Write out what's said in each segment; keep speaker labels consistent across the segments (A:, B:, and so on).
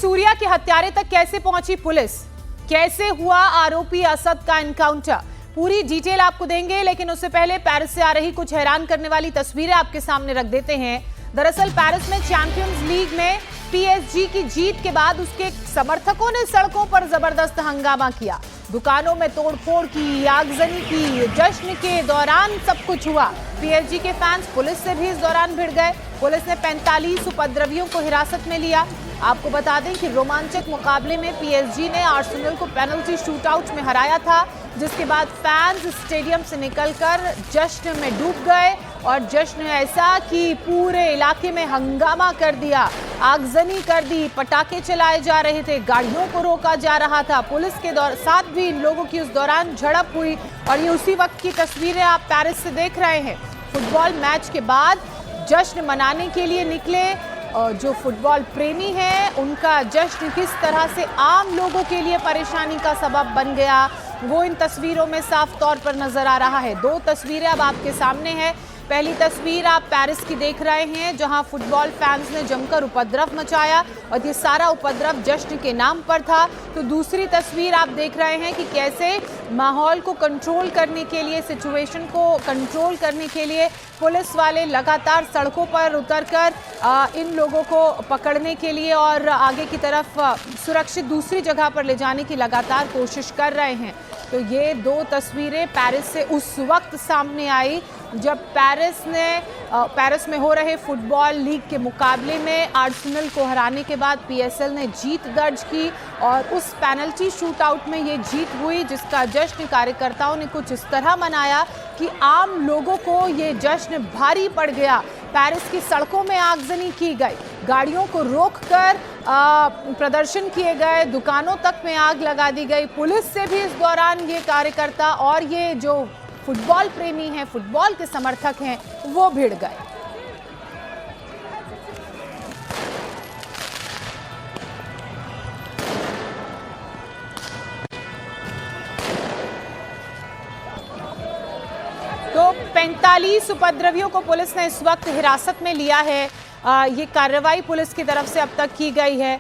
A: सूर्या के हत्यारे तक कैसे पहुंची पुलिस, कैसे हुआ आरोपी असद का एनकाउंटर, पूरी डिटेल आपको देंगे। लेकिन उससे पहले पेरिस से आ रही कुछ हैरान करने वाली तस्वीरें आपके सामने रख देते हैं। दरअसल पेरिस में चैंपियंस लीग में पीएसजी की जीत के बाद उसके समर्थकों ने सड़कों पर जबरदस्त हंगामा किया, दुकानों में तोड़फोड़ की, आगजनी की। जश्न के दौरान सब कुछ हुआ। पीएसजी के फैंस पुलिस से भी इस दौरान भिड़ गए। पुलिस ने 45 उपद्रवियों को हिरासत में लिया। आपको बता दें कि रोमांचक मुकाबले में पीएसजी ने आर्सेनल को पेनल्टी शूटआउट में हराया था, जिसके बाद फैंस स्टेडियम से निकलकर जश्न में डूब गए और जश्न ऐसा कि पूरे इलाके में हंगामा कर दिया, आगजनी कर दी, पटाखे चलाए जा रहे थे, गाड़ियों को रोका जा रहा था। पुलिस के साथ भी इन लोगों की उस दौरान झड़प हुई और ये उसी वक्त की तस्वीरें आप पेरिस से देख रहे हैं। फुटबॉल मैच के बाद जश्न मनाने के लिए निकले जो फुटबॉल प्रेमी हैं, उनका जश्न किस तरह से आम लोगों के लिए परेशानी का सबब बन गया, वो इन तस्वीरों में साफ तौर पर नजर आ रहा है। दो तस्वीरें अब आपके सामने हैं। पहली तस्वीर आप पेरिस की देख रहे हैं, जहां फुटबॉल फैंस ने जमकर उपद्रव मचाया और ये सारा उपद्रव जश्न के नाम पर था। तो दूसरी तस्वीर आप देख रहे हैं कि कैसे माहौल को कंट्रोल करने के लिए, सिचुएशन को कंट्रोल करने के लिए पुलिस वाले लगातार सड़कों पर उतरकर इन लोगों को पकड़ने के लिए और आगे की तरफ सुरक्षित दूसरी जगह पर ले जाने की लगातार कोशिश कर रहे हैं। तो ये दो तस्वीरें पेरिस से उस वक्त सामने आई जब पेरिस में हो रहे फुटबॉल लीग के मुकाबले में आर्सेनल को हराने के बाद पीएसएल ने जीत दर्ज की और उस पेनल्टी शूटआउट में ये जीत हुई, जिसका जश्न कार्यकर्ताओं ने कुछ इस तरह मनाया कि आम लोगों को ये जश्न भारी पड़ गया। पेरिस की सड़कों में आगजनी की गई, गाड़ियों को रोककर प्रदर्शन किए गए, दुकानों तक में आग लगा दी गई। पुलिस से भी इस दौरान ये कार्यकर्ता और ये जो फुटबॉल प्रेमी हैं, फुटबॉल के समर्थक हैं, वो भिड़ गए। तो 45 उपद्रवियों को पुलिस ने इस वक्त हिरासत में लिया है। ये कार्रवाई पुलिस की तरफ से अब तक की गई है।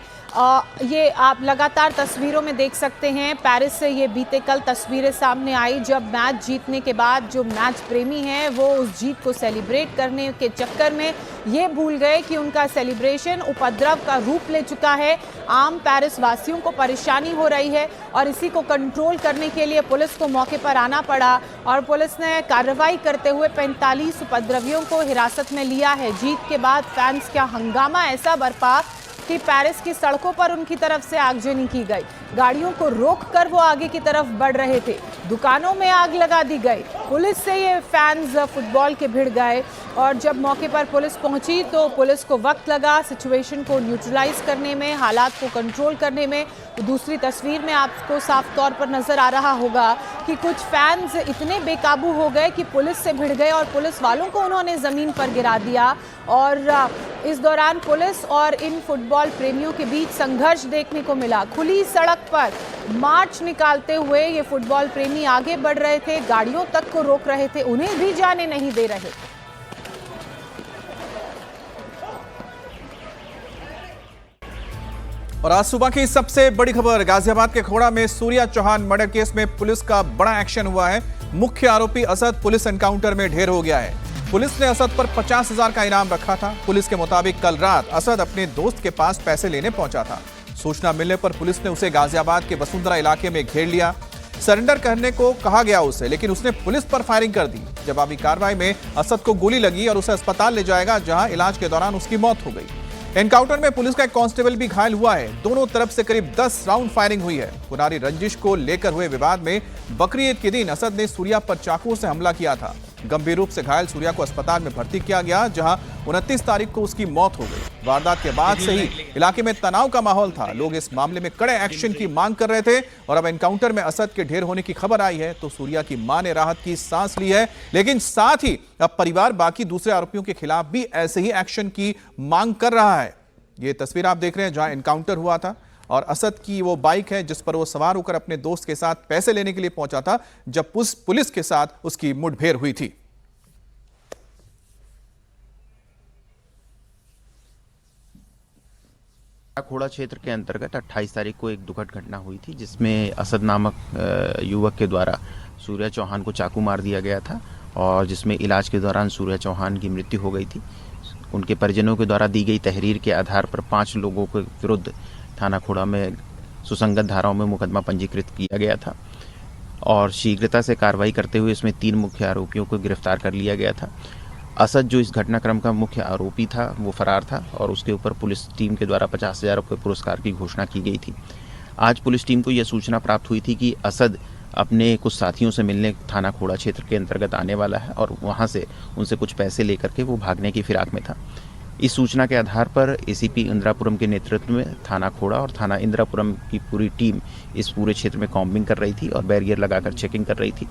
A: ये आप लगातार तस्वीरों में देख सकते हैं। पेरिस से ये बीते कल तस्वीरें सामने आई जब मैच जीतने के बाद जो मैच प्रेमी हैं वो उस जीत को सेलिब्रेट करने के चक्कर में ये भूल गए कि उनका सेलिब्रेशन उपद्रव का रूप ले चुका है। आम पेरिस वासियों को परेशानी हो रही है और इसी को कंट्रोल करने के लिए पुलिस को मौके पर आना पड़ा और पुलिस ने कार्रवाई करते हुए 45 उपद्रवियों को हिरासत में लिया है। जीत के बाद फैंस का हंगामा ऐसा बरपा कि पेरिस की सड़कों पर उनकी तरफ से आगजनी की गई, गाड़ियों को रोककर वो आगे की तरफ बढ़ रहे थे, दुकानों में आग लगा दी गई। पुलिस से ये फैंस फुटबॉल के भिड़ गए और जब मौके पर पुलिस पहुंची तो पुलिस को वक्त लगा सिचुएशन को न्यूट्रलाइज करने में, हालात को कंट्रोल करने में। तो दूसरी तस्वीर में आपको साफ तौर पर नजर आ रहा होगा कि कुछ फैंस इतने बेकाबू हो गए कि पुलिस से भिड़ गए और पुलिस वालों को उन्होंने जमीन पर गिरा दिया और इस दौरान पुलिस और इन फुटबॉल प्रेमियों के बीच संघर्ष देखने को मिला। खुली सड़क पर मार्च निकालते हुए ये फुटबॉल प्रेमी आगे बढ़ रहे थे, गाड़ियों तक को रोक रहे थे, उन्हें भी जाने नहीं दे रहे।
B: और आज सुबह की सबसे बड़ी खबर, गाजियाबाद के खोड़ा में सूर्या चौहान मर्डर केस में पुलिस का बड़ा एक्शन हुआ है। मुख्य आरोपी असद पुलिस एनकाउंटर में ढेर हो गया है। पुलिस ने असद पर 50,000 का इनाम रखा था। पुलिस के मुताबिक कल रात असद अपने दोस्त के पास पैसे लेने पहुंचा था। सूचना मिलने पर पुलिस ने उसे गाजियाबाद के वसुंधरा इलाके में घेर लिया। सरेंडर करने को कहा गया उसे, लेकिन उसने पुलिस पर फायरिंग कर दी। जवाबी कार्रवाई में असद को गोली लगी और उसे अस्पताल ले जाएगा, जहां इलाज के दौरान उसकी मौत हो गई। एनकाउंटर में पुलिस का एक कांस्टेबल भी घायल हुआ है। दोनों तरफ से करीब 10 राउंड फायरिंग हुई है। पुरानी रंजिश को लेकर हुए विवाद में बकरी ईद के दिन असद ने सूर्या पर चाकू से हमला किया था। गंभीर रूप से घायल सूर्या को अस्पताल में भर्ती किया गया, जहां 29 तारीख को उसकी मौत हो गई। वारदात के बाद से ही इलाके में तनाव का माहौल था। लोग इस मामले में कड़े एक्शन की मांग कर रहे थे और अब एनकाउंटर में असद के ढेर होने की खबर आई है तो सूर्या की मां ने राहत की सांस ली है। लेकिन साथ ही अब परिवार बाकी दूसरे आरोपियों के खिलाफ भी ऐसे ही एक्शन की मांग कर रहा है। ये तस्वीर आप देख रहे हैं जहां एनकाउंटर हुआ था और असद की वो बाइक है जिस पर वो सवार होकर अपने दोस्त के साथ पैसे लेने के लिए पहुंचा था, जब पुलिस के साथ उसकी मुठभेड़ हुई थी।
C: खोड़ा क्षेत्र के अंतर्गत 28 तारीख को एक दुखद घटना हुई थी जिसमें असद नामक युवक के द्वारा सूर्या चौहान को चाकू मार दिया गया था और जिसमें इलाज के दौरान सूर्या चौहान की मृत्यु हो गई थी। उनके परिजनों के द्वारा दी गई तहरीर के आधार पर 5 लोगों के विरुद्ध थाना खोड़ा में सुसंगत धाराओं में मुकदमा पंजीकृत किया गया था और शीघ्रता से कार्रवाई करते हुए इसमें 3 मुख्य आरोपियों को गिरफ्तार कर लिया गया था। असद जो इस घटनाक्रम का मुख्य आरोपी था वो फरार था और उसके ऊपर पुलिस टीम के द्वारा 50,000 रुपये पुरस्कार की घोषणा की गई थी। आज पुलिस टीम को यह सूचना प्राप्त हुई थी कि असद अपने कुछ साथियों से मिलने थाना खोड़ा क्षेत्र के अंतर्गत आने वाला है और वहां से उनसे कुछ पैसे लेकर के वो भागने की फिराक में था। इस सूचना के आधार पर एसीपी इंदिरापुरम के नेतृत्व में थाना खोड़ा और थाना इंदिरापुरम की पूरी टीम इस पूरे क्षेत्र में कॉम्बिंग कर रही थी और बैरियर लगाकर चेकिंग कर रही थी।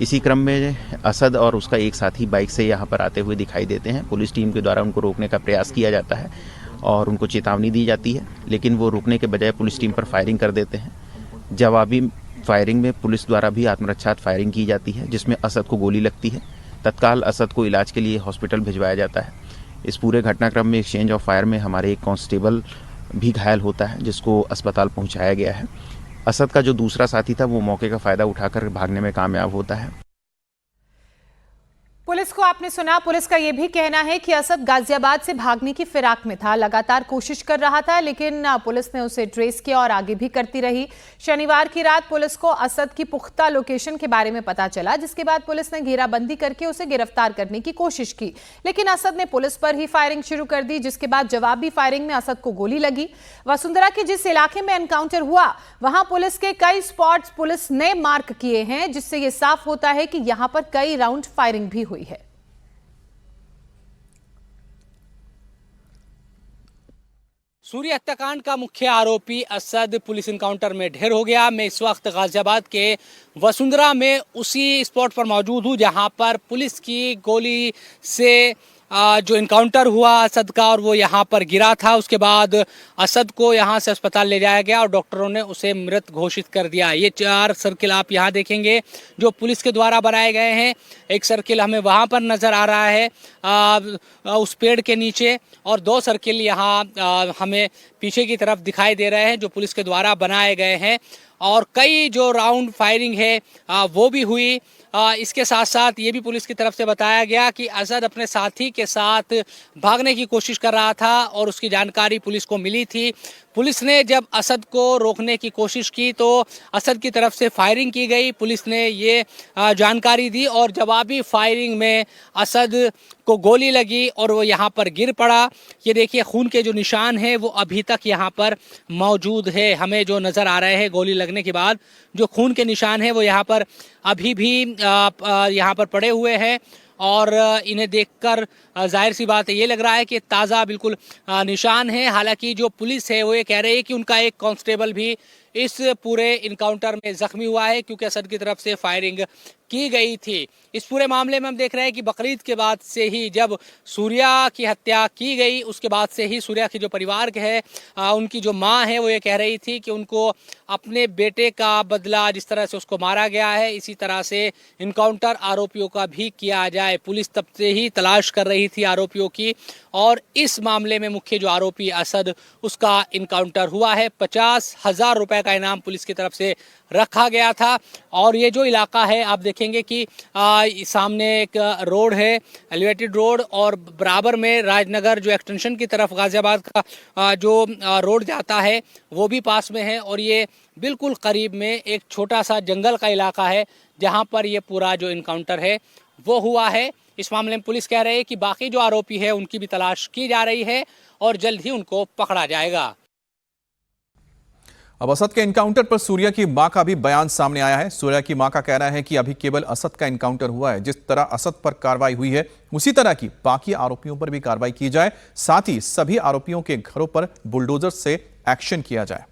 C: इसी क्रम में असद और उसका एक साथी बाइक से यहाँ पर आते हुए दिखाई देते हैं। पुलिस टीम के द्वारा उनको रोकने का प्रयास किया जाता है और उनको चेतावनी दी जाती है, लेकिन वो रुकने के बजाय पुलिस टीम पर फायरिंग कर देते हैं। जवाबी फायरिंग में पुलिस द्वारा भी आत्मरक्षार्थ फायरिंग की जाती है जिसमें असद को गोली लगती है। तत्काल असद को इलाज के लिए हॉस्पिटल भिजवाया जाता है। इस पूरे घटनाक्रम में एक्सचेंज ऑफ फायर में हमारे एक कांस्टेबल भी घायल होता है जिसको अस्पताल पहुंचाया गया है। असद का जो दूसरा साथी था वो मौके का फायदा उठाकर भागने में कामयाब होता है।
A: पुलिस को आपने सुना। पुलिस का यह भी कहना है कि असद गाजियाबाद से भागने की फिराक में था, लगातार कोशिश कर रहा था, लेकिन पुलिस ने उसे ट्रेस किया और आगे भी करती रही। शनिवार की रात पुलिस को असद की पुख्ता लोकेशन के बारे में पता चला, जिसके बाद पुलिस ने घेराबंदी करके उसे गिरफ्तार करने की कोशिश की, लेकिन असद ने पुलिस पर ही फायरिंग शुरू कर दी, जिसके बाद जवाबी फायरिंग में असद को गोली लगी। वसुंधरा के जिस इलाके में एनकाउंटर हुआ वहां पुलिस के कई स्पॉट्स पुलिस ने मार्क किए हैं, जिससे यह साफ होता है कि यहां पर कई राउंड फायरिंग भी हुई है।
D: सूर्या हत्याकांड का मुख्य आरोपी असद पुलिस इनकाउंटर में ढेर हो गया। मैं इस वक्त गाजियाबाद के वसुंधरा में उसी स्पॉट पर मौजूद हूं जहां पर पुलिस की गोली से जो इनकाउंटर हुआ असद का और वो यहाँ पर गिरा था। उसके बाद असद को यहाँ से अस्पताल ले जाया गया और डॉक्टरों ने उसे मृत घोषित कर दिया। ये 4 सर्किल आप यहाँ देखेंगे जो पुलिस के द्वारा बनाए गए हैं। एक सर्किल हमें वहाँ पर नज़र आ रहा है उस पेड़ के नीचे, और 2 सर्किल यहाँ हमें पीछे की तरफ दिखाई दे रहे हैं जो पुलिस के द्वारा बनाए गए हैं। और कई जो राउंड फायरिंग है वो भी हुई। इसके साथ साथ ये भी पुलिस की तरफ से बताया गया कि असद अपने साथी के साथ भागने की कोशिश कर रहा था और उसकी जानकारी पुलिस को मिली थी। पुलिस ने जब असद को रोकने की कोशिश की तो असद की तरफ से फायरिंग की गई। पुलिस ने ये जानकारी दी और जवाबी फायरिंग में असद को गोली लगी और वो यहाँ पर गिर पड़ा। ये देखिए खून के जो निशान हैं वो अभी तक यहाँ पर मौजूद है। हमें जो नज़र आ रहे हैं गोली लगने के बाद जो खून के निशान हैं वो यहाँ पर अभी भी यहाँ पर पड़े हुए हैं और इन्हें देखकर जाहिर सी बात है ये लग रहा है कि ताज़ा बिल्कुल निशान है। हालांकि जो पुलिस है वो ये कह रही है कि उनका एक कांस्टेबल भी इस पूरे इनकाउंटर में जख्मी हुआ है क्योंकि असद की तरफ से फायरिंग की गई थी। इस पूरे मामले में हम देख रहे हैं कि बकरीद के बाद से ही जब सूर्या की हत्या की गई उसके बाद से ही सूर्या की जो परिवार है उनकी जो मां है वो ये कह रही थी कि उनको अपने बेटे का बदला, जिस तरह से उसको मारा गया है इसी तरह से इनकाउंटर आरोपियों का भी किया जाए। पुलिस तब से ही तलाश कर रही थी आरोपियों की और इस मामले में मुख्य जो आरोपी असद उसका इनकाउंटर हुआ है। 50,000 रुपए का इनाम पुलिस की तरफ से रखा गया था। और ये जो इलाका है आप देखेंगे कि सामने एक रोड है, एलिवेटेड रोड, और बराबर में राजनगर जो एक्सटेंशन की तरफ गाजियाबाद का जो रोड जाता है वो भी पास में है। और ये बिल्कुल करीब में एक छोटा सा जंगल का इलाका है जहाँ पर ये पूरा जो इनकाउंटर है वो हुआ है। इस मामले में पुलिस कह रही है कि बाकी जो आरोपी है उनकी भी तलाश की जा रही है और जल्द ही उनको पकड़ा जाएगा।
B: अब असद के एनकाउंटर पर सूर्या की मां का भी बयान सामने आया है। सूर्या की मां का कहना है कि अभी केवल असद का एनकाउंटर हुआ है। जिस तरह असद पर कार्रवाई हुई है उसी तरह की बाकी आरोपियों पर भी कार्रवाई की जाए, साथ ही सभी आरोपियों के घरों पर बुलडोजर से एक्शन किया जाए।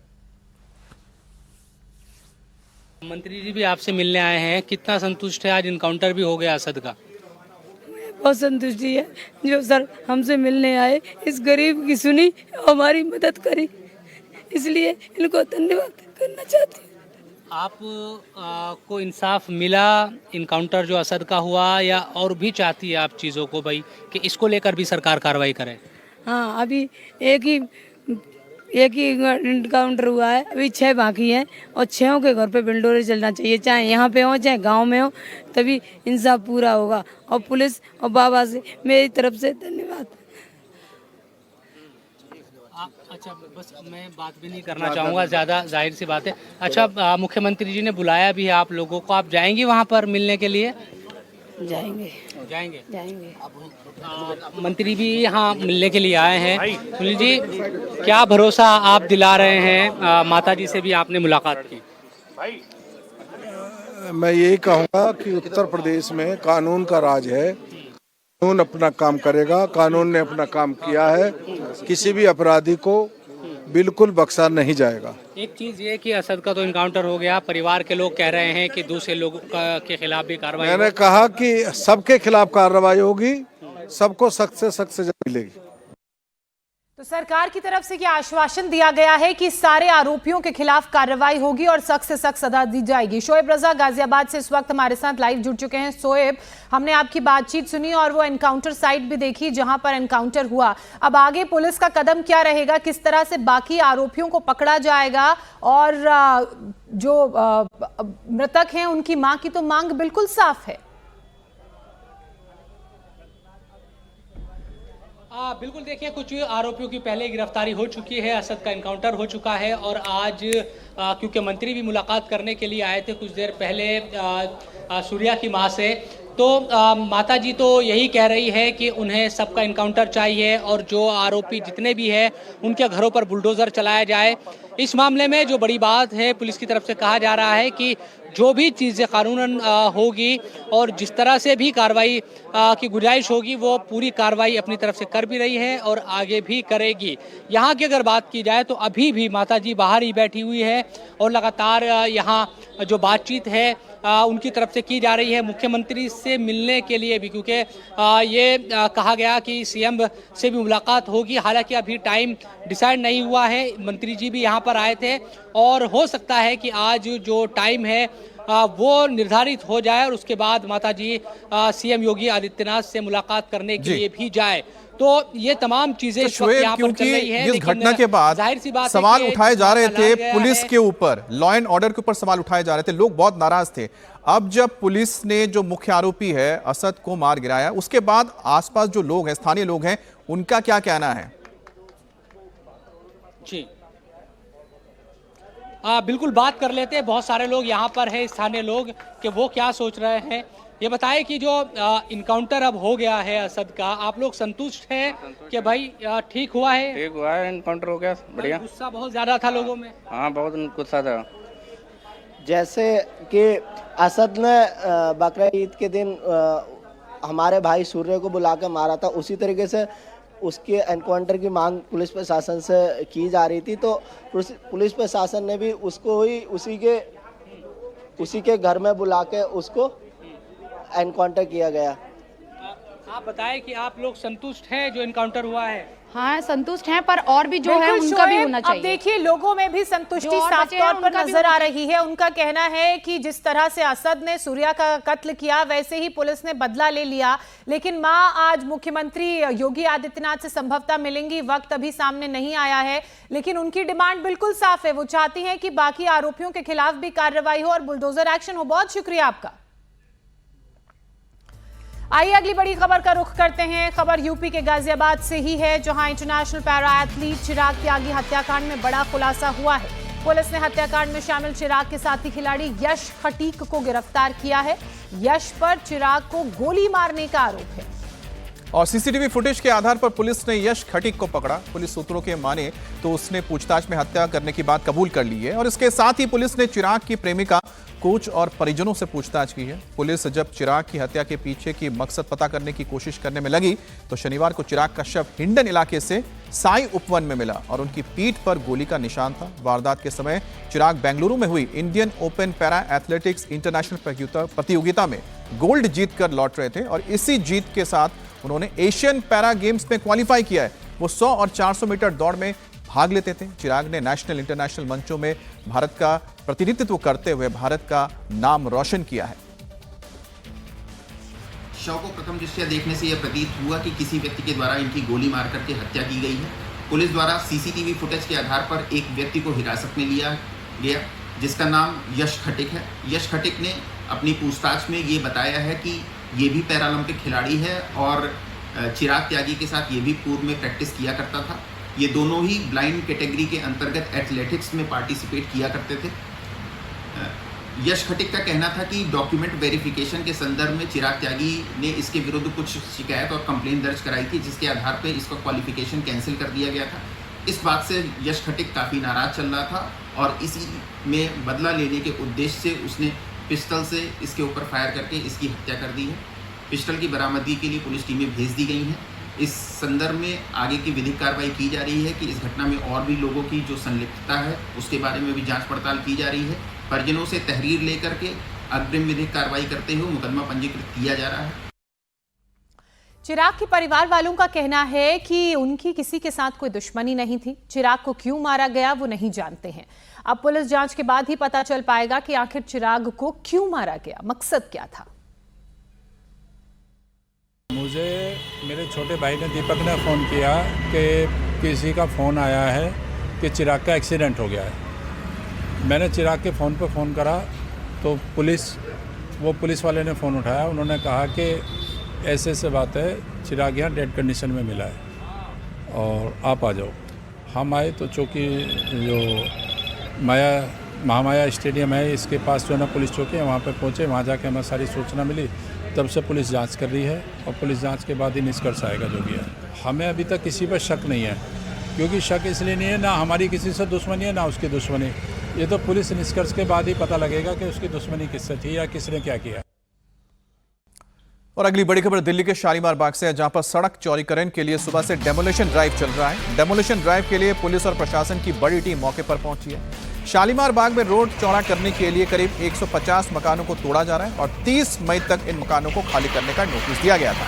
D: मंत्री जी भी आपसे मिलने आए हैं, कितना संतुष्ट है? आज इनकाउंटर भी हो गया असद का।
E: बहुत संतुष्टि है जो सर हमसे मिलने आए, इस गरीब की सुनी, हमारी मदद करी, इसलिए इनको धन्यवाद करना चाहती हूँ।
D: आप को इंसाफ मिला इनकाउंटर जो असद का हुआ, या और भी चाहती है आप चीज़ों को भाई कि इसको लेकर भी सरकार कार्रवाई करे?
E: हाँ, अभी एक ही एक ही एनकाउंटर हुआ है, अभी 6 बाकी हैं और 6 के घर पे बिल्डोरे चलना चाहिए, चाहे यहाँ पे हो चाहे गांव में हो, तभी इंसाफ पूरा होगा। और पुलिस और बाबा से मेरी तरफ से धन्यवाद।
D: अच्छा, बस मैं बात भी नहीं करना चाहूँगा ज़्यादा, जाहिर सी बात है। अच्छा, मुख्यमंत्री जी ने बुलाया भी है आप लोगों को, आप जाएंगी वहाँ पर मिलने के लिए?
E: जाएंगे
D: जाएंगे।
E: जाएंगे।
D: मंत्री भी यहाँ मिलने के लिए आए हैं। सुनील जी, क्या भरोसा आप दिला रहे हैं? माता जी से भी आपने मुलाकात की।
F: मैं यही कहूँगा कि उत्तर प्रदेश में कानून का राज है, कानून अपना काम करेगा। कानून ने अपना काम किया है, किसी भी अपराधी को बिल्कुल बख्शा नहीं जाएगा।
D: एक चीज ये कि असद का तो इनकाउंटर हो गया, परिवार के लोग कह रहे हैं कि दूसरे लोगों के खिलाफ भी कार्रवाई।
F: मैंने कहा कि सबके खिलाफ कार्रवाई होगी, सबको सख्त से सख्त सजा मिलेगी।
A: तो सरकार की तरफ से क्या आश्वासन दिया गया है कि सारे आरोपियों के खिलाफ कार्रवाई होगी और सख्त से सख्त सजा दी जाएगी। शोएब रजा गाजियाबाद से इस वक्त हमारे साथ लाइव जुड़ चुके हैं। शोएब, हमने आपकी बातचीत सुनी और वो एनकाउंटर साइट भी देखी जहां पर एनकाउंटर हुआ। अब आगे पुलिस का कदम क्या रहेगा, किस तरह से बाकी आरोपियों को पकड़ा जाएगा? और जो मृतक हैं उनकी मां की तो मांग बिल्कुल साफ है।
D: बिल्कुल, देखिए, कुछ आरोपियों की पहले गिरफ्तारी हो चुकी है, असद का एनकाउंटर हो चुका है और आज क्योंकि मंत्री भी मुलाकात करने के लिए आए थे कुछ देर पहले सूर्या की मां से, तो माता जी तो यही कह रही है कि उन्हें सबका एनकाउंटर चाहिए और जो आरोपी जितने भी हैं उनके घरों पर बुलडोज़र चलाया जाए। इस मामले में जो बड़ी बात है, पुलिस की तरफ से कहा जा रहा है कि जो भी चीज़ें कानूनन होगी और जिस तरह से भी कार्रवाई की गुंजाइश होगी वो पूरी कार्रवाई अपनी तरफ से कर भी रही है और आगे भी करेगी। यहाँ की अगर बात की जाए तो अभी भी माताजी बाहर ही बैठी हुई है और लगातार यहाँ जो बातचीत है उनकी तरफ से की जा रही है मुख्यमंत्री से मिलने के लिए भी, क्योंकि ये कहा गया कि सीएम से भी मुलाकात होगी। हालांकि अभी टाइम डिसाइड नहीं हुआ है। मंत्री जी भी यहाँ पर आए थे और हो सकता है कि आज जो टाइम है वो निर्धारित हो जाए और उसके बाद माताजी सीएम योगी आदित्यनाथ से मुलाकात करने के लिए भी जाए। तो ये तमाम चीजें
B: तो क्योंकि इस घटना के बाद
D: जाहिर सी बात
B: सवाल उठाए जा रहे थे पुलिस के ऊपर, लॉ एंड ऑर्डर के ऊपर सवाल उठाए जा रहे थे, लोग बहुत नाराज थे। अब जब पुलिस ने जो मुख्य आरोपी है असद को मार गिराया, उसके बाद आसपास जो लोग हैं, स्थानीय लोग हैं, उनका क्या कहना है?
D: जी, बिल्कुल बात कर लेते हैं। बहुत सारे लोग यहाँ पर हैं, स्थानीय लोग, कि वो क्या सोच रहे हैं। ये बताएं कि जो इनकाउंटर अब हो गया है असद का, आप लोग संतुष्ट हैं कि भाई ठीक हुआ है?
G: ठीक हुआ है, इनकाउंटर हो गया, बढ़िया।
D: गुस्सा बहुत ज्यादा था लोगों में।
G: हाँ, बहुत गुस्सा था।
H: जैसे कि असद ने बकरा ईद के दिन हमारे भाई सूर्य को बुला के मारा था, उसी तरीके से उसके एनकाउंटर की मांग पुलिस प्रशासन से की जा रही थी। तो पुलिस प्रशासन ने भी उसको ही उसी के घर में बुला के उसको एनकाउंटर किया गया।
D: आप बताएं कि आप लोग संतुष्ट हैं जो एनकाउंटर हुआ है?
I: हाँ, संतुष्ट हैं, पर और भी जो है उनका भी होना चाहिए।
A: अब देखिए, लोगों में भी संतुष्टि साफ तौर पर नजर आ रही है। उनका कहना है कि जिस तरह से असद ने सूर्या का कत्ल किया वैसे ही पुलिस ने बदला ले लिया। लेकिन मां आज मुख्यमंत्री योगी आदित्यनाथ से संभवतः मिलेंगी, वक्त अभी सामने नहीं आया है, लेकिन उनकी डिमांड बिल्कुल साफ है। वो चाहती हैं कि बाकी आरोपियों के खिलाफ भी कार्रवाई हो और बुलडोजर एक्शन हो। बहुत शुक्रिया आपका। आइए अगली बड़ी खबर का रुख करते हैं। खबर यूपी के गाजियाबाद से ही है, जहां इंटरनेशनल पैरा एथलीट चिराग त्यागी हत्याकांड में बड़ा खुलासा हुआ है। पुलिस ने हत्याकांड में शामिल चिराग के साथी खिलाड़ी यश खटीक को गिरफ्तार किया है। यश पर चिराग को गोली मारने का आरोप है
B: और सीसीटीवी फुटेज के आधार पर पुलिस ने यश खटीक को पकड़ा। पुलिस सूत्रों के माने तो उसने पूछताछ में हत्या करने की बात कबूल कर ली है और इसके साथ ही पुलिस ने चिराग की प्रेमिका, कोच और परिजनों से पूछताछ की है। पुलिस जब चिराग की हत्या के पीछे की मकसद पता करने की कोशिश करने में लगी तो शनिवार को चिराग का शव हिंडन इलाके से साई उपवन में मिला और उनकी पीठ पर गोली का निशान था। वारदात के समय चिराग बेंगलुरु में हुई Indian open para athletics international प्रतियोगिता में गोल्ड जीतकर लौट रहे थे और इसी जीत के साथ उन्होंने एशियन पैरा गेम्स में क्वालिफाई किया है। वो 100 और 400 मीटर दौड़ में भाग लेते थे। चिराग ने नेशनल इंटरनेशनल मंचों में भारत का प्रतिनिधित्व करते हुए भारत का नाम रोशन किया है।
J: शव को प्रथम दृष्टया देखने से यह प्रतीत हुआ कि किसी व्यक्ति के द्वारा इनकी गोली मार करके हत्या की गई है।
C: पुलिस द्वारा सीसीटीवी फुटेज के आधार पर एक व्यक्ति को हिरासत में लिया गया, जिसका नाम यश खटिक है। यश खटिक ने अपनी पूछताछ में ये बताया है कि ये भी पैरालंपिक खिलाड़ी है और चिराग त्यागी के साथ ये भी पूर्व में प्रैक्टिस किया करता था। ये दोनों ही ब्लाइंड कैटेगरी के अंतर्गत एथलेटिक्स में पार्टिसिपेट किया करते थे। यश खटिक का कहना था कि डॉक्यूमेंट वेरिफिकेशन के संदर्भ में चिराग त्यागी ने इसके विरुद्ध कुछ शिकायत और कंप्लेंट दर्ज कराई थी, जिसके आधार पर इसका क्वालिफिकेशन कैंसिल कर दिया गया था। इस बात से यश खटिक काफ़ी नाराज चल रहा था और इसी में बदला लेने के उद्देश्य से उसने पिस्टल से इसके ऊपर फायर करके इसकी हत्या कर दी है। पिस्टल की बरामदगी के लिए पुलिस टीमें भेज दी गई हैं। इस संदर्भ में आगे की विधिक कार्रवाई की जा रही है कि इस घटना में और भी लोगों की जो संलिप्तता है उसके बारे में भी जांच पड़ताल की जा रही है। परिजनों से तहरीर लेकर के अग्रिम विधिक कार्रवाई करते हुए मुकदमा पंजीकृत किया जा रहा है।
A: चिराग के परिवार वालों का कहना है कि उनकी किसी के साथ कोई दुश्मनी नहीं थी। चिराग को क्यों मारा गया वो नहीं जानते हैं। अब पुलिस जांच के बाद ही पता चल पाएगा कि आखिर चिराग को क्यों मारा गया, मकसद क्या था।
J: मुझे मेरे छोटे भाई ने दीपक ने फ़ोन किया कि किसी का फ़ोन आया है कि चिराग का एक्सीडेंट हो गया है। मैंने चिराग के फ़ोन पर फ़ोन करा तो पुलिस वाले ने फ़ोन उठाया। उन्होंने कहा कि ऐसे बात है, चिराग यहाँ डेड कंडीशन में मिला है और आप आ जाओ। हम आए तो चौकी जो महामाया स्टेडियम है इसके पास जो है ना पुलिस चौकी है, वहाँ पे पहुँचे। वहाँ जाके हमें सारी सूचना मिली, तब से पुलिस जांच कर रही है और पुलिस जांच के बाद ही निष्कर्ष आएगा जो भी है। हमें अभी तक किसी पर शक नहीं है, क्योंकि शक इसलिए नहीं है, ना हमारी किसी से दुश्मनी है ना उसकी दुश्मनी। ये तो पुलिस निष्कर्ष के बाद ही पता लगेगा कि उसकी दुश्मनी किससे थी या किसने क्या किया।
B: और अगली बड़ी खबर दिल्ली के शालीमार बाग से है, जहां पर सड़क चौड़ीकरण के लिए सुबह से डेमोलिशन ड्राइव चल रहा है। डेमोलिशन ड्राइव के लिए पुलिस और प्रशासन की बड़ी टीम मौके पर पहुंची है। शालीमार बाग में रोड चौड़ा करने के लिए करीब 150 मकानों को तोड़ा जा रहा है और 30 मई तक इन मकानों को खाली करने का नोटिस दिया गया था।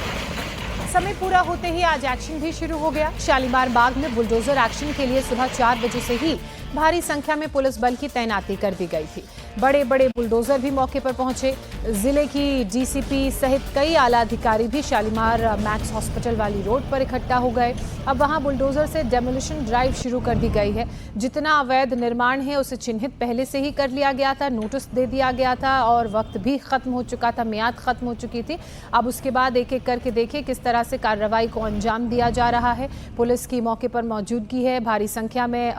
A: समय पूरा होते ही आज एक्शन भी शुरू हो गया। शालीमार बाग में बुलडोजर एक्शन के लिए सुबह 4 बजे से ही भारी संख्या में पुलिस बल की तैनाती कर दी गई थी। बड़े बड़े बुलडोजर भी मौके पर पहुंचे। जिले की डीसीपी सहित कई आला अधिकारी भी शालीमार मैक्स हॉस्पिटल वाली रोड पर इकट्ठा हो गए। अब वहां बुलडोजर से डेमोलिशन ड्राइव शुरू कर दी गई है। जितना अवैध निर्माण है उसे चिन्हित पहले से ही कर लिया गया था, नोटिस दे दिया गया था और वक्त भी खत्म हो चुका था, मियाद खत्म हो चुकी थी। अब उसके बाद एक एक करके देखिए किस तरह से कार्रवाई को अंजाम दिया जा रहा है। पुलिस की मौके पर मौजूदगी है। भारी संख्या में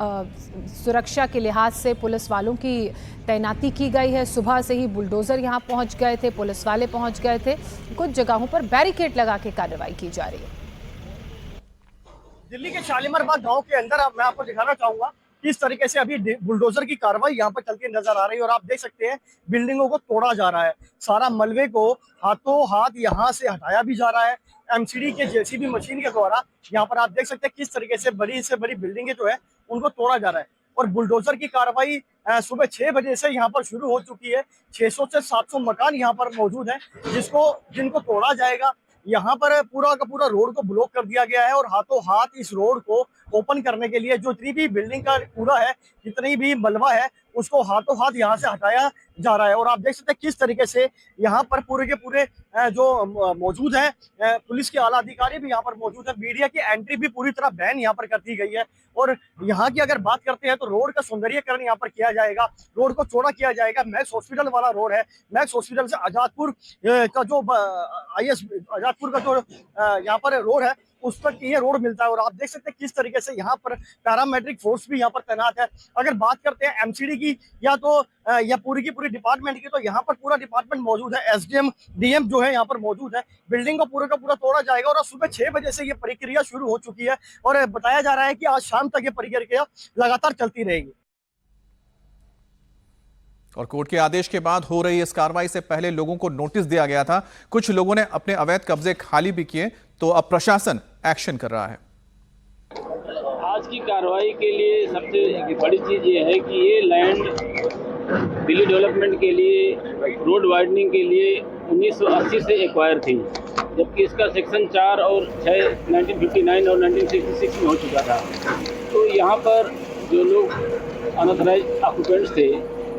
A: सुरक्षा के लिहाज से पुलिस वालों की तैनाती की गई है। सुबह से ही बुलडोजर यहां पहुंच गए थे, पुलिस वाले पहुंच गए थे। कुछ जगहों पर बैरिकेड लगा के कार्रवाई की जा रही है।
K: दिल्ली के शालीमार बाग गांव के अंदर मैं आपको दिखाना चाहूंगा किस तरीके से अभी बुलडोजर की कार्रवाई यहाँ पर चलती नजर आ रही है। और आप देख सकते हैं बिल्डिंगों को तोड़ा जा रहा है, सारा मलबे को हाथों हाथ यहाँ से हटाया भी जा रहा है। एमसीडी के जेसीबी मशीन के द्वारा यहाँ पर आप देख सकते हैं किस तरीके से बड़ी से बड़ी बिल्डिंगें जो है उनको तोड़ा जा रहा है। और बुलडोजर की कार्रवाई सुबह 6 बजे से यहाँ पर शुरू हो चुकी है। 600 से 700 मकान यहाँ पर मौजूद हैं जिनको तोड़ा जाएगा। यहाँ पर पूरा का पूरा रोड को ब्लॉक कर दिया गया है और हाथों हाथ इस रोड को ओपन करने के लिए जो जितनी भी बिल्डिंग का कूड़ा है, जितनी भी मलबा है, उसको हाथों हाथ यहाँ से हटाया जा रहा है। और आप देख सकते हैं किस तरीके से यहाँ पर पूरे के पूरे जो मौजूद हैं पुलिस के आला अधिकारी भी यहाँ पर मौजूद है। मीडिया की एंट्री भी पूरी तरह बैन यहाँ पर कर दी गई है। और यहाँ की अगर बात करते हैं तो रोड का सौंदर्यीकरण यहाँ पर किया जाएगा, रोड को चौड़ा किया जाएगा। मैक्स हॉस्पिटल वाला रोड है, मैक्स हॉस्पिटल से आजादपुर का जो आजादपुर का जो यहाँ पर रोड है उस पर ये रोड मिलता है। और आप देख सकते हैं किस तरीके से यहाँ पर पैरामेट्रिक फोर्स भी यहाँ पर तैनात है। अगर बात करते हैं एमसीडी की या पूरी की पूरी डिपार्टमेंट की, तो यहाँ पर पूरा डिपार्टमेंट मौजूद है। एसडीएम डीएम जो है यहाँ पर मौजूद है। बिल्डिंग को पूरा का पूरा तोड़ा जाएगा और सुबह 6 बजे से ये प्रक्रिया शुरू हो चुकी है और बताया जा रहा है कि आज शाम तक ये प्रक्रिया लगातार चलती रहेगी।
B: और कोर्ट के आदेश के बाद हो रही इस कार्रवाई से पहले लोगों को नोटिस दिया गया था। कुछ लोगों ने अपने अवैध कब्जे खाली भी किए, तो अब प्रशासन एक्शन कर रहा है।
L: आज की कार्रवाई के लिए सबसे बड़ी चीज़ ये है कि ये लैंड दिल्ली डेवलपमेंट के लिए, रोड वाइडनिंग के लिए 1980 से एक्वायर थी, जबकि इसका सेक्शन 4 और 6 1959 और 1966 में हो चुका था। तो यहाँ पर जो लोग अनऑथराइज्ड ऑक्यूपेंट्स थे,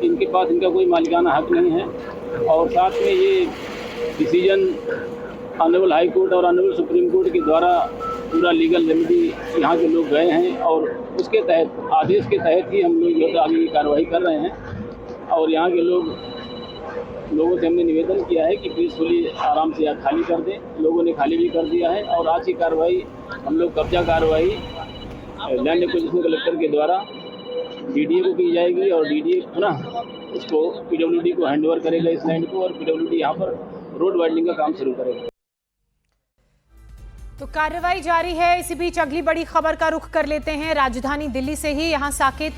L: इनके पास इनका कोई मालिकाना हक नहीं है। और साथ में ये डिसीजन ऑनरेबल हाई कोर्ट और ऑनरेबल सुप्रीम कोर्ट के द्वारा पूरा लीगल रेमेडी यहाँ के लोग गए हैं और उसके तहत आदेश के तहत ही हम लोग जो है आगे की कार्रवाई कर रहे हैं। और यहाँ के लोगों से हमने निवेदन किया है कि पीसफुली आराम से यहाँ खाली कर दें। लोगों ने खाली भी कर दिया है और आज की कार्रवाई हम लोग कब्जा कार्रवाई लैंड एक्विजिशन कलेक्टर के द्वारा डीडीए को की जाएगी और डीडीए पुनः इसको पीडब्ल्यूडी को हैंडओवर करेगा इस लैंड को, और पीडब्ल्यूडी यहाँ पर रोड वाइडनिंग का काम शुरू करेगा।
A: तो कार्रवाई जारी है। इसी बीच अगली बड़ी खबर का रुख कर लेते हैं राजधानी दिल्ली से ही। यहां साकेत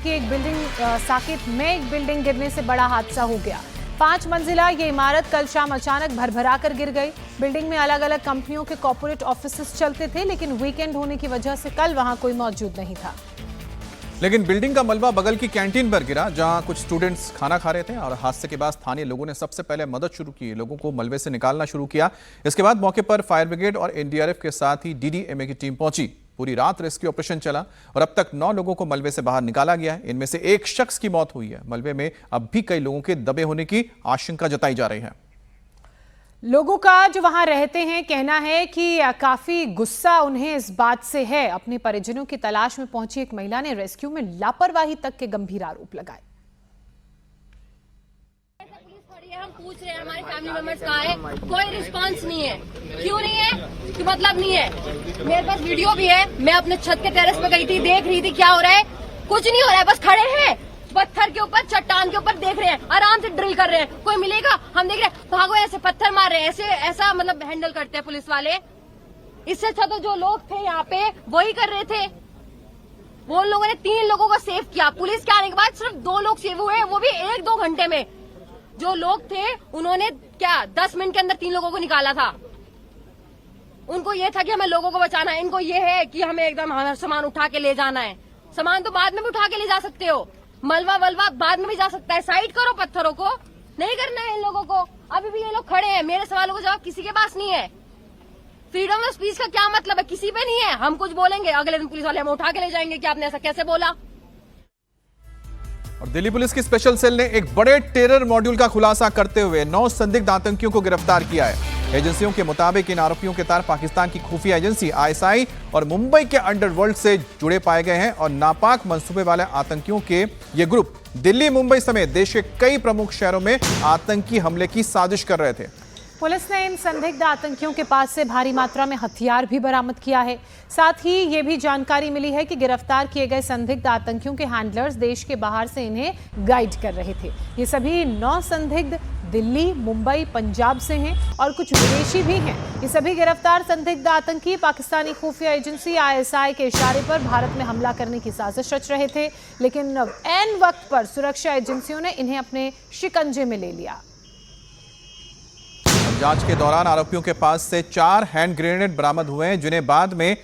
A: में एक बिल्डिंग गिरने से बड़ा हादसा हो गया। 5 मंजिला ये इमारत कल शाम अचानक भरभरा कर गिर गई। बिल्डिंग में अलग अलग कंपनियों के कॉर्पोरेट ऑफिसेस चलते थे, लेकिन वीकेंड होने की वजह से कल वहां कोई मौजूद नहीं था।
B: लेकिन बिल्डिंग का मलबा बगल की कैंटीन पर गिरा, जहां कुछ स्टूडेंट्स खाना खा रहे थे और हादसे के बाद स्थानीय लोगों ने सबसे पहले मदद शुरू की, लोगों को मलबे से निकालना शुरू किया। इसके बाद मौके पर फायर ब्रिगेड और एनडीआरएफ के साथ ही डीडीएमए की टीम पहुंची। पूरी रात रेस्क्यू ऑपरेशन चला और अब तक 9 लोगों को मलबे से बाहर निकाला गया है। इनमें से एक शख्स की मौत हुई है। मलबे में अब भी कई लोगों के दबे होने की आशंका जताई जा रही है।
A: लोगों का जो वहां रहते हैं कहना है कि काफी गुस्सा उन्हें इस बात से है। अपने परिजनों की तलाश में पहुंची एक महिला ने रेस्क्यू में लापरवाही तक के गंभीर आरोप लगाए।
M: हम पूछ रहे हैं हमारे फैमिली मेंबर्स कहाँ है, कोई रिस्पांस नहीं है। क्यों नहीं है कि मतलब नहीं है। मेरे पास वीडियो भी है, मैं अपने छत के टेरेस पे गई थी, देख रही थी क्या हो रहा है। कुछ नहीं हो रहा है, बस खड़े हैं पत्थर के ऊपर, चट्टान के ऊपर देख रहे हैं, आराम से ड्रिल कर रहे हैं। कोई मिलेगा हम देख रहे हैं, भागो ऐसे पत्थर मार रहे हैं, ऐसा मतलब हैंडल करते हैं पुलिस वाले। इससे अच्छा तो जो लोग थे यहाँ पे वही कर रहे थे। वो लोगों ने 3 लोगों को सेव किया। पुलिस के आने के बाद सिर्फ 2 लोग सेव हुए, वो भी 1-2 घंटे में। जो लोग थे उन्होंने क्या 10 मिनट के अंदर 3 लोगों को निकाला था। उनको ये था कि हमें लोगों को बचाना है, इनको ये है कि हमें एकदम सामान उठा के ले जाना है। सामान तो बाद में भी उठा के ले जा सकते हो, मलबा बाद में भी जा सकता है। साइड करो पत्थरों को, नहीं करना है इन लोगों को। अभी भी ये लोग खड़े हैं, मेरे सवालों का जवाब किसी के पास नहीं है। फ्रीडम ऑफ स्पीच का क्या मतलब है, किसी पे नहीं है। हम कुछ बोलेंगे, अगले दिन पुलिस वाले हमें उठा के ले जाएंगे कि आपने ऐसा कैसे बोला।
B: और दिल्ली पुलिस की स्पेशल सेल ने एक बड़े टेरर मॉड्यूल का खुलासा करते हुए 9 संदिग्ध आतंकियों को गिरफ्तार किया है। एजेंसियों के मुताबिक इन आरोपियों के तार पाकिस्तान की खुफिया एजेंसी आईएसआई और मुंबई के अंडरवर्ल्ड से जुड़े पाए गए हैं और नापाक मंसूबे वाले आतंकियों के ये ग्रुप दिल्ली, मुंबई समेत देश के कई प्रमुख शहरों में आतंकी हमले की साजिश कर रहे थे।
A: पुलिस ने इन संदिग्ध आतंकियों के पास से भारी मात्रा में हथियार भी बरामद किया है। साथ ही ये भी जानकारी मिली है कि गिरफ्तार किए गए संदिग्ध आतंकियों के हैंडलर्स देश के बाहर से इन्हें गाइड कर रहे थे। ये सभी 9 संदिग्ध दिल्ली, मुंबई, पंजाब से हैं और कुछ विदेशी भी हैं। ये सभी गिरफ्तार संदिग्ध आतंकी पाकिस्तानी खुफिया एजेंसी आईएसआई के इशारे पर भारत में हमला करने की साजिश रच रहे थे, लेकिन ऐन वक्त पर सुरक्षा एजेंसियों ने इन्हें अपने शिकंजे में ले लिया।
B: जांच के दौरान आरोपियों के पास से 4 हैंड ग्रेनेड बरामद हुए हैं, जिन्हें बाद में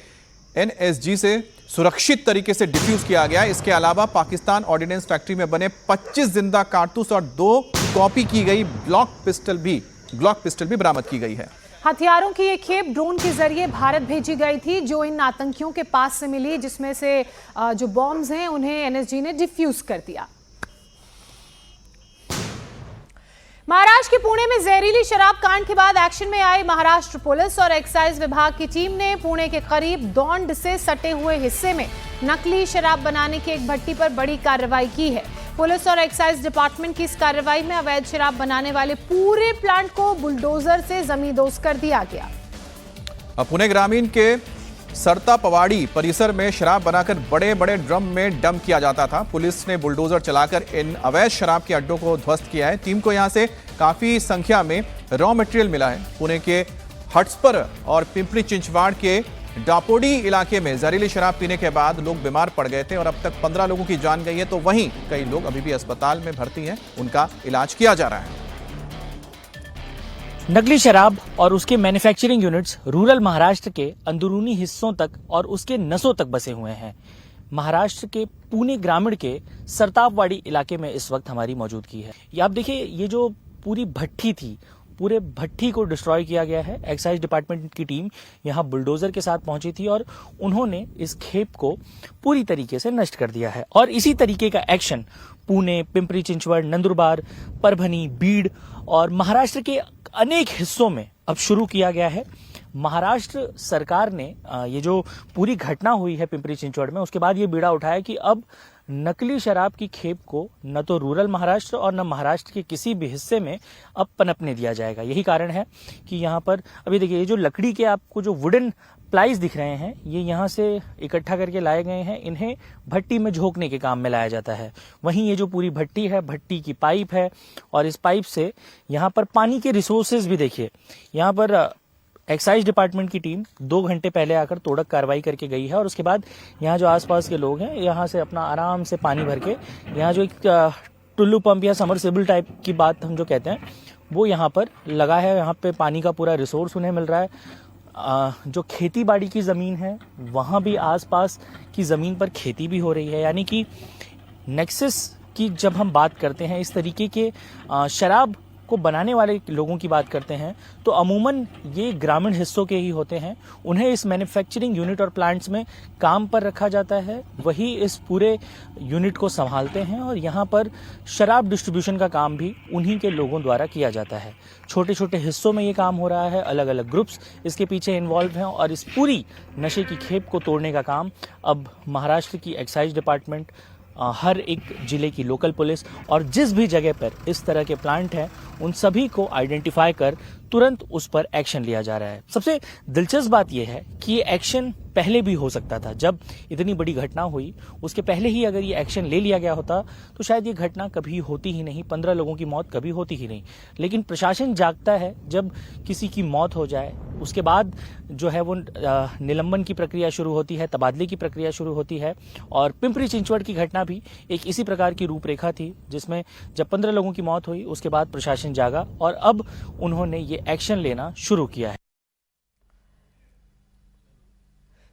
B: एनएसजी से सुरक्षित तरीके से डिफ्यूज किया गया। इसके अलावा पाकिस्तान ऑर्डिनेंस फैक्ट्री में बने 25 जिंदा कारतूस और 2 कॉपी की गई ग्लॉक पिस्टल भी बरामद की गई है।
A: हथियारों की एक खेप ड्रोन के जरिए भारत भेजी गई थी, जो इन आतंकियों के पास से मिली, जिसमें से जो बॉम्ब्स हैं उन्हें एनएसजी ने डिफ्यूज कर दिया। महाराष्ट्र के पुणे में जहरीली शराब कांड के बाद एक्शन में आई महाराष्ट्र पुलिस और एक्साइज विभाग की टीम ने पुणे के करीब दौंड से सटे हुए हिस्से में नकली शराब बनाने की एक भट्टी पर बड़ी कार्रवाई की है। पुलिस और एक्साइज डिपार्टमेंट की इस कार्रवाई में अवैध शराब बनाने वाले पूरे प्लांट को बुलडोजर से जमींदोज कर दिया गया।
B: पुणे ग्रामीण के सरता पवाड़ी परिसर में शराब बनाकर बड़े बड़े ड्रम में डंप किया जाता था। पुलिस ने बुलडोजर चलाकर इन अवैध शराब के अड्डों को ध्वस्त किया है। टीम को यहां से काफी संख्या में रॉ मटेरियल मिला है। पुणे के हट्सपर और पिंपरी चिंचवाड़ के डापोडी इलाके में जहरीली शराब पीने के बाद लोग बीमार पड़ गए थे और अब तक 15 लोगों की जान गई है, तो वहीं कई लोग अभी भी अस्पताल में भर्ती हैं, उनका इलाज किया जा रहा है।
N: नकली शराब और उसके मैन्युफैक्चरिंग यूनिट्स रूरल महाराष्ट्र के अंदरूनी हिस्सों तक और उसके नसों तक बसे हुए हैं। महाराष्ट्र के पुणे ग्रामीण के सरतापवाड़ी इलाके में इस वक्त हमारी मौजूदगी है। ये आप देखिए, ये जो पूरी भट्टी थी, पूरे भट्टी को डिस्ट्रॉय किया गया है। एक्साइज डिपार्टमेंट की टीम यहाँ बुलडोजर के साथ पहुंची थी और उन्होंने इस खेप को पूरी तरीके से नष्ट कर दिया है। और इसी तरीके का एक्शन पुणे, पिंपरी चिंचवड़, नंदुरबार, परभनी, बीड़ और महाराष्ट्र के अनेक हिस्सों में अब शुरू किया गया है। महाराष्ट्र सरकार ने ये जो पूरी घटना हुई है पिंपरी चिंचवड़ में, उसके बाद ये बीड़ा उठाया कि अब नकली शराब की खेप को न तो रूरल महाराष्ट्र और न महाराष्ट्र के किसी भी हिस्से में अब पनपने दिया जाएगा। यही कारण है कि यहाँ पर अभी देखिए, ये जो लकड़ी के आपको जो वुडन प्लाइज दिख रहे हैं, ये यहाँ से इकट्ठा करके लाए गए हैं। इन्हें भट्टी में झोंकने के काम में लाया जाता है। वहीं ये जो पूरी भट्टी है, भट्टी की पाइप है, और इस पाइप से यहाँ पर पानी के रिसोर्सेज भी देखिए। यहाँ पर एक्साइज डिपार्टमेंट की टीम 2 घंटे पहले आकर तोड़क कार्रवाई करके गई है, और उसके बाद यहाँ जो आसपास के लोग हैं, यहाँ से अपना आराम से पानी भर के, यहाँ जो एक टुल्लू पंप या समरसेबल टाइप की बात हम जो कहते हैं, वो यहाँ पर लगा है। यहाँ पे पानी का पूरा रिसोर्स उन्हें मिल रहा है। जो खेती बाड़ी की ज़मीन है, वहाँ भी आसपास की ज़मीन पर खेती भी हो रही है। यानी कि नेक्सस की जब हम बात करते हैं, इस तरीके के शराब को बनाने वाले लोगों की बात करते हैं, तो अमूमन ये ग्रामीण हिस्सों के ही होते हैं। उन्हें इस मैन्युफैक्चरिंग यूनिट और प्लांट्स में काम पर रखा जाता है, वही इस पूरे यूनिट को संभालते हैं, और यहाँ पर शराब डिस्ट्रीब्यूशन का काम भी उन्हीं के लोगों द्वारा किया जाता है। छोटे छोटे हिस्सों में ये काम हो रहा है, अलग अलग ग्रुप्स इसके पीछे इन्वॉल्व हैं, और इस पूरी नशे की खेप को तोड़ने का काम अब महाराष्ट्र की एक्साइज डिपार्टमेंट, हर एक जिले की लोकल पुलिस, और जिस भी जगह पर इस तरह के प्लांट हैं, उन सभी को आइडेंटिफाई कर तुरंत उस पर एक्शन लिया जा रहा है। सबसे दिलचस्प बात यह है कि ये एक्शन पहले भी हो सकता था। जब इतनी बड़ी घटना हुई, उसके पहले ही अगर ये एक्शन ले लिया गया होता तो शायद ये घटना कभी होती ही नहीं, 15 लोगों की मौत कभी होती ही नहीं। लेकिन प्रशासन जागता है जब किसी की मौत हो जाए, उसके बाद जो है वो निलंबन की प्रक्रिया शुरू होती है, तबादले की प्रक्रिया शुरू होती है। और पिंपरी चिंचवड़ की घटना भी एक इसी प्रकार की रूपरेखा थी, जिसमें जब 15 लोगों की मौत हुई, उसके बाद प्रशासन जागा और अब उन्होंने ये एक्शन लेना शुरू किया है।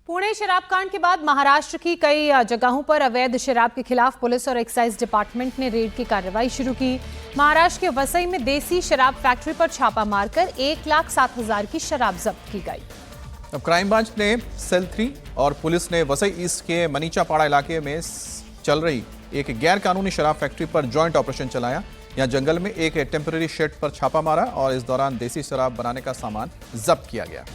A: पुणे शराब कांड के बाद महाराष्ट्र की कई जगहों पर अवैध शराब के खिलाफ पुलिस और एक्साइज डिपार्टमेंट ने रेड की कार्रवाई शुरू की। महाराष्ट्र के वसई में देसी शराब फैक्ट्री पर छापा मारकर 1,07,000 की शराब जब्त की गई।
B: अब क्राइम ब्रांच ने सेल 3 और पुलिस ने वसई ईस्ट के मनीचापाड़ा इलाके में चल रही एक गैर कानूनी शराब फैक्ट्री पर जॉइंट ऑपरेशन चलाया। यहाँ जंगल में एक टेम्पररी शेड पर छापा मारा और इस दौरान देसी शराब बनाने का सामान जब्त किया गया।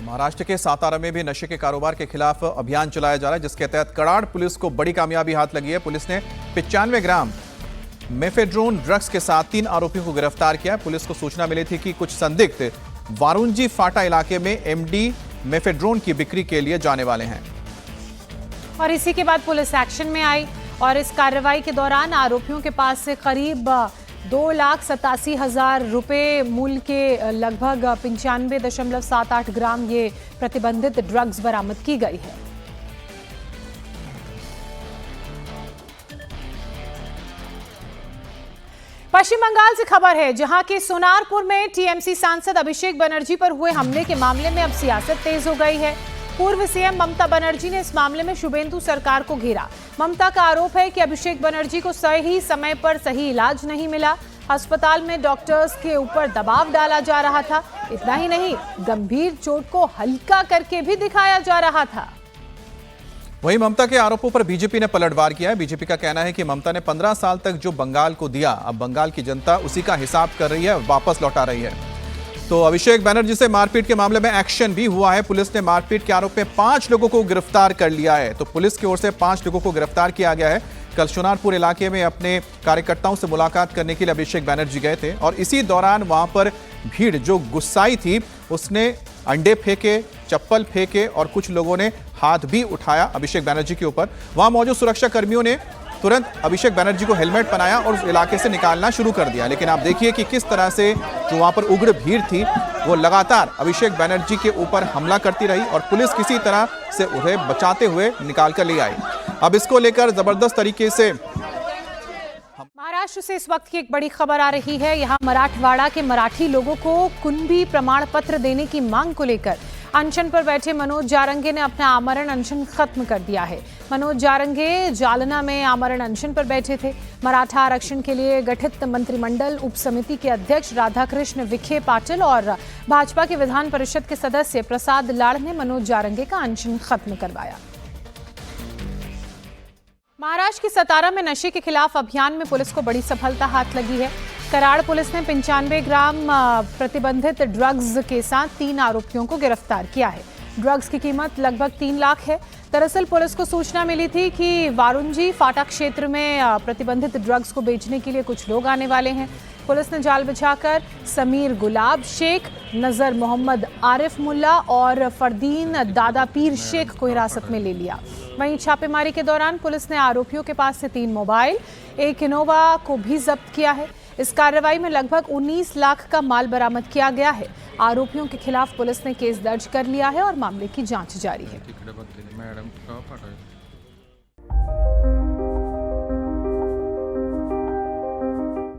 B: महाराष्ट्र के सातारा में भी नशे के कारोबार के खिलाफ अभियान चलाया जा रहा है, जिसके तहत कड़ाड़ पुलिस को बड़ी कामयाबी हाथ लगी है। पुलिस ने 95 ग्राम मेफेड्रोन ड्रग्स के साथ 3 आरोपियों को गिरफ्तार किया। पुलिस को सूचना मिली थी कि कुछ संदिग्ध वारुंजी फाटा इलाके में एमडी मेफेड्रोन की बिक्री के लिए जाने वाले हैं,
A: और इसी के बाद पुलिस एक्शन में आई और इस कार्रवाई के दौरान आरोपियों के पास से करीब 2,87,000 रुपए मूल्य के लगभग 95.78 ग्राम ये प्रतिबंधित ड्रग्स बरामद की गई है। पश्चिम बंगाल से खबर है, जहां के सोनारपुर में टीएमसी सांसद अभिषेक बनर्जी पर हुए हमले के मामले में अब सियासत तेज हो गई है। पूर्व सीएम ममता बनर्जी ने इस मामले में शुभेंदु सरकार को घेरा। ममता का आरोप है कि अभिषेक बनर्जी को सही समय पर सही इलाज नहीं मिला, अस्पताल में डॉक्टर्स के ऊपर दबाव डाला जा रहा था। इतना ही नहीं, गंभीर चोट को हल्का करके भी दिखाया जा रहा था।
B: वहीं ममता के आरोपों पर बीजेपी ने पलटवार किया है। बीजेपी का कहना है कि ममता ने 15 साल तक जो बंगाल को दिया, अब बंगाल की जनता उसी का हिसाब कर रही है, वापस लौटा रही है। तो अभिषेक बनर्जी से मारपीट के मामले में एक्शन भी हुआ है। पुलिस ने मारपीट के आरोप में 5 लोगों को गिरफ्तार कर लिया है। तो पुलिस की ओर से 5 लोगों को गिरफ्तार किया गया है। कल सोनारपुर इलाके में अपने कार्यकर्ताओं से मुलाकात करने के लिए अभिषेक बनर्जी गए थे और इसी दौरान वहां पर भीड़ जो गुस्साई थी, उसने अंडे फेंके, चप्पल फेंके और कुछ लोगों ने हाथ भी उठाया अभिषेक बनर्जी के ऊपर। वहां मौजूद सुरक्षा कर्मियों ने तुरंत अभिषेक बनर्जी को हेलमेट पहनाया और उस इलाके से निकालना शुरू कर दिया। लेकिन आप देखिए कि किस तरह से जो वहां पर उग्र भीड़ थी, वो लगातार अभिषेक बनर्जी के ऊपर हमला करती रही और पुलिस किसी तरह से उन्हें बचाते हुए निकाल कर ले आई। अब इसको लेकर जबरदस्त तरीके से
A: महाराष्ट्र से इस वक्त की एक बड़ी खबर आ रही है। यहाँ मराठवाड़ा के मराठी लोगों को कुणबी प्रमाण पत्र देने की मांग को लेकर अनशन पर बैठे मनोज जारंगे ने अपना आमरण अनशन खत्म कर दिया है। मनोज जारंगे जालना में आमरण अनशन पर बैठे थे। मराठा आरक्षण के लिए गठित मंत्रिमंडल उप समिति के अध्यक्ष राधाकृष्ण विखे पाटिल और भाजपा के विधान परिषद के सदस्य प्रसाद लाड़ ने मनोज जारंगे का अनशन खत्म करवाया। महाराष्ट्र की सतारा में नशे के खिलाफ अभियान में पुलिस को बड़ी सफलता हाथ लगी है। कराड़ पुलिस ने 95 ग्राम प्रतिबंधित ड्रग्स के साथ 3 आरोपियों को गिरफ्तार किया है। ड्रग्स की कीमत लगभग 3 लाख है। दरअसल पुलिस को सूचना मिली थी कि वारुंजी फाटा क्षेत्र में प्रतिबंधित ड्रग्स को बेचने के लिए कुछ लोग आने वाले हैं। पुलिस ने जाल बिछाकर समीर गुलाब शेख, नजर मोहम्मद आरिफ मुल्ला और फरदीन दादा पीर शेख को हिरासत में ले लिया। वहीं छापेमारी के दौरान पुलिस ने आरोपियों के पास से 3 मोबाइल, 1 इनोवा को भी जब्त किया है। इस कार्रवाई में लगभग 19 लाख का माल बरामद किया गया है। आरोपियों के खिलाफ पुलिस ने केस दर्ज कर लिया है और मामले की जांच जारी है।